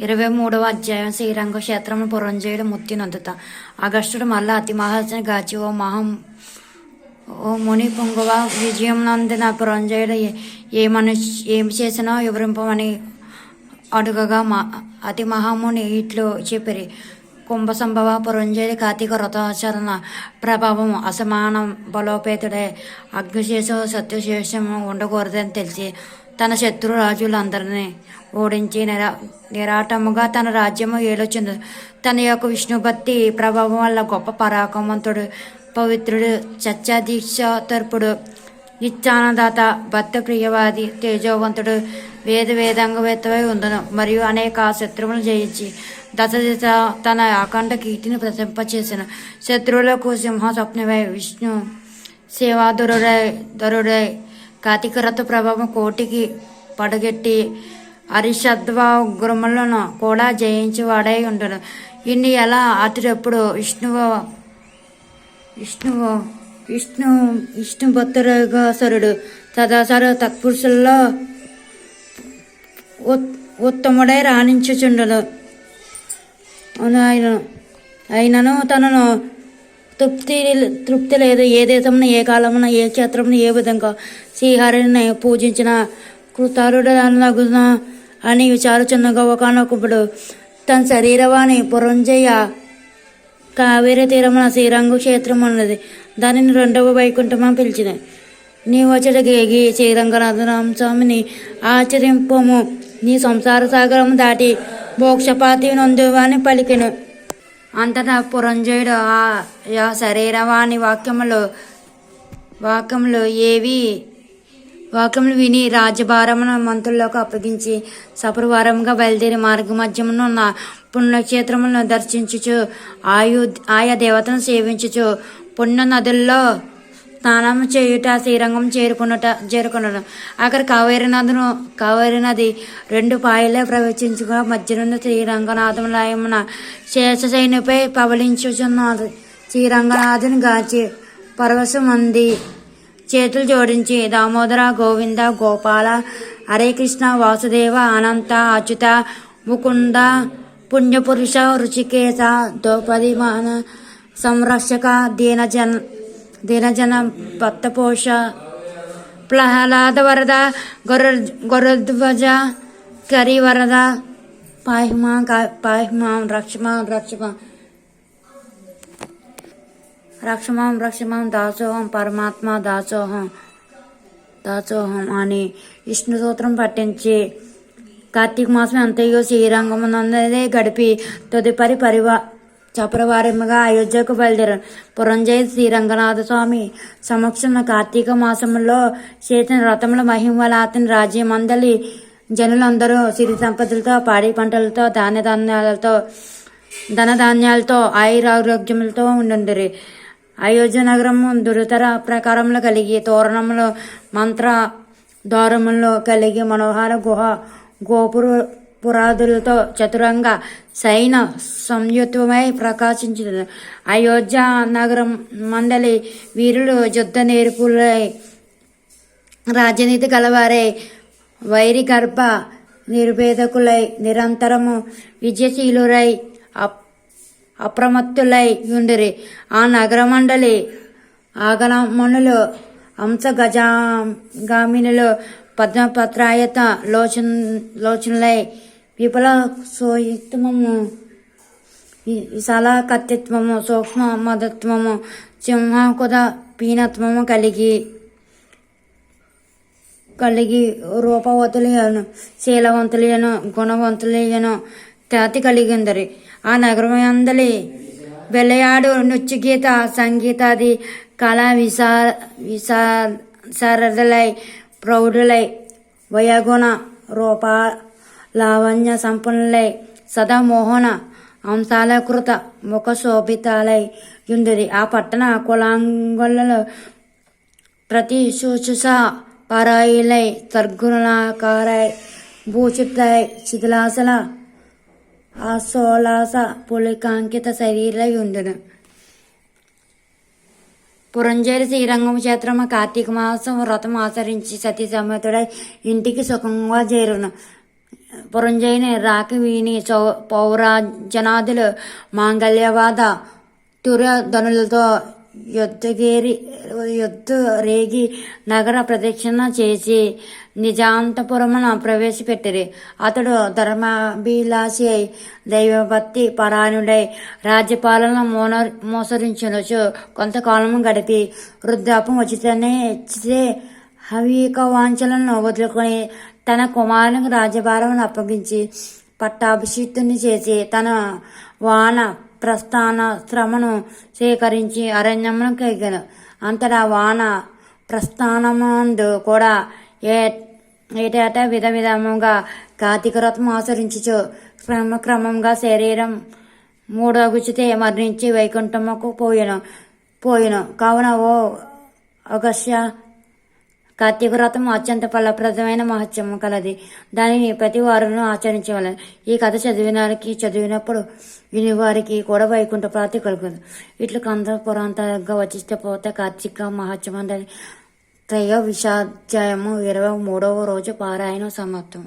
23వ అధ్యాయం. శ్రీరంగ క్షేత్రమును పురంజేయుడు ముత్తి నొందుత. అగస్త్యుడు మల్ల అతి మహాత్ముని గాచి ఓ ముని పొంగువ విజయం నందిన పురంజేయుడు ఏమి చేసినో వివరింపమని అడుగగా అతి మహాముని ఇట్లు చెప్పిరి. కుంభ సంభవ పురంజేయుడి కార్తీక వ్రతాచరణ ప్రభావం అసమానం బలోపేతుడే. అగ్నిశేషం సత్యశేషము ఉండకూడదని తెలిసి తన శత్రు రాజులందరినీ ఓడించి నిరాటముగా తన రాజ్యము ఏలొచ్చింది. తన యొక్క విష్ణుభక్తి ప్రభావం వల్ల గొప్ప పరాక్రమవంతుడు, పవిత్రుడు, సత్యాదీక్ష తర్పుడు, నిత్యానదాత, భక్త ప్రియవాది, తేజోవంతుడు, వేదాంగవేత్తవై ఉందను. మరియు అనేక శత్రువులను జయించి దశదిశ తన అఖండ కీర్తిని ప్రశంపచేసిన. శత్రువులకు సింహ స్వప్నమై విష్ణు సేవాధరుడై కార్తీక రథ ప్రభావం కోటికి పడగెట్టి అరిషద్వ ఉగ్రములను కూడా జయించి వాడై ఉండను. ఇన్ని ఎలా అతడెప్పుడు విష్ణు భక్తుడుగా సదాసర తత్పురుషుల్లో ఉత్తముడై రాణించుచుండను. అయినను తనను తృప్తి లేదు. ఏ దేశమున, ఏ కాలమున, ఏ క్షేత్రమున, ఏ విధంగా శ్రీహరిని పూజించిన కృతారుడనగున అని విచారుచున్నగా ఒకనొకప్పుడు తన శరీరవాణి పురంజయ కావేరి తీరమున శ్రీరంగ క్షేత్రం ఉన్నది. దానిని 2వ వైకుంఠమని పిలిచింది. నీవచడగేగి శ్రీరంగనాథరామ స్వామిని ఆచరింపము. నీ సంసార సాగరము దాటి మోక్షపాతి నొందువు అని పలికెను. అంతటా పురంజయుడు ఆ శరీరవాణి వాక్యములు విని రాజ్యభారమును మంత్రులకు అప్పగించి సపరివారముగా బయలుదేరి మార్గ మధ్యమున ఉన్న పుణ్యక్షేత్రములను దర్శించుచు ఆయా దేవతను సేవించుచు పుణ్య నదుల్లో స్నానం చేయుట శ్రీరంగం చేరుకున్నను. అక్కడ కావేరి నది 2 పాయలే ప్రవేశించుగా మధ్యనున్న శ్రీరంగనాథములయమున శేషశైనిపై పవలించుచున్నది. శ్రీరంగనాథుని గాచి పరవశమంది చేతులు జోడించి దామోదర, గోవింద, గోపాల, హరే కృష్ణ, వాసుదేవ, అనంత, అచ్యుత, ముకుంద, పుణ్యపురుష, రుచికేశ, ద్రౌపది మాన సంరక్షక, దీనజన భక్తపోష, ప్రహ్లాద వరద, గరుధ్వజ, కరి వరద, పాహిమాం రక్షమాం దాసోహం పరమాత్మ దాసోహం అని విష్ణు సూత్రం పట్టించి కార్తీక మాసం అంతయో శ్రీరంగమునందే గడిపి తదుపరి సపరివారముగా అయోధ్యకు బయలుదేరారు. పురంజయ శ్రీరంగనాథ స్వామి సమక్షంలో కార్తీక మాసంలో చేసిన వ్రతముల మహిమ వల్ల అతని రాజ్యమందలి జనులందరూ సిరి సంపదలతో, పాడి పంటలతో, ధనధాన్యాలతో, ఆయురారోగ్యములతో ఉండుండిరి. అయోధ్య నగరము దురితర ప్రకారములు కలిగి, తోరణములు మంత్ర ద్వారములు కలిగి, మనోహర గోపురాదులతో చతురంగ సైన సంయుక్తమై ప్రకాశించింది. అయోధ్య నగరం మందలి వీరులు యుద్ధ నేర్పులై, రాజనీతి గలవారై, వైరి గర్భ నిర్భేదకులై, నిరంతరము విజయశీలురై, అప్రమత్తులై ఉండిరి. ఆ నగరమండలి ఆగమనులు హంస గజగామినులు పద్మపత్రాయత లోచనలై, విపుల సోయుక్తము, విశాల కత్తిత్వము, సూక్ష్మ మదత్వము, సింహాకుద పీనత్వము కలిగి రూపవతులను, శీలవంతులను, గుణవంతులను ఖ్యాతి కలిగిందరి. ఆ నగరమందలి వెలయాడు నృత్యగీత సంగీతాది కళా విశారదులై, ప్రౌఢులై, వయగుణ రూప లావణ్య సంపన్నులై, సదా మోహన అంశాలకృత ముఖ శోభితాలై యుండిరి. ఆ పట్టణ కులాంగులలో ప్రతి శుశ్రూష పరాయిలై, సద్గుణాకారై, భూషితులై, శిథిలాసల ఆసోలాస పులికాంకిత శరీరై ఉండును. పురంజేరి శ్రీరంగం క్షేత్రము కార్తీక మాసం వ్రతం ఆచరించి సతీ సమేతుడై ఇంటికి సుఖంగా చేరును. పురంజయుని రాక వీని పౌరాజనాదులు మాంగళ్యవాద తుర్యధనులతో యుద్ధ రేగి నగర ప్రదక్షిణ చేసి నిజాంతపురమున ప్రవేశపెట్టిరి. అతడు ధర్మాభిలాషి అయి దైవభక్తి పరాయణుడై రాజ్యపాలన మోసరించునచు కొంతకాలము గడిపి వృద్ధాపం వచ్చితే హవీక వాంఛలను వదులుకొని తన కుమారునికి రాజ్యభారమును అప్పగించి పట్టాభిషిక్తుని చేసి తన వాన ప్రస్థాన శ్రమను స్వీకరించి అరణ్యమును కైగను. అంతటా వాన ప్రస్థానమందు కూడా ఏటేటా విధముగా కార్తీక వ్రతం ఆచరించుచు క్రమక్రమంగా శరీరం మూడగుచితే మరణించి వైకుంఠముకు పోయెను. కావున ఓ అగస్య, కార్తీక వ్రతం అత్యంత ఫలప్రదమైన మహత్యము కలది. దానిని ప్రతి వారును ఆచరించవలెను. ఈ కథ చదివినప్పుడు వినివారికి కూడా వైకుంఠ ప్రాప్తి కలుగును. ఇట్లు కంద పురాంతంగా వచ్చిస్తే పోతే కార్తీక మహత్యం త్రయోవిశాధ్యాయము 23వ రోజు పారాయణ సమాప్తం.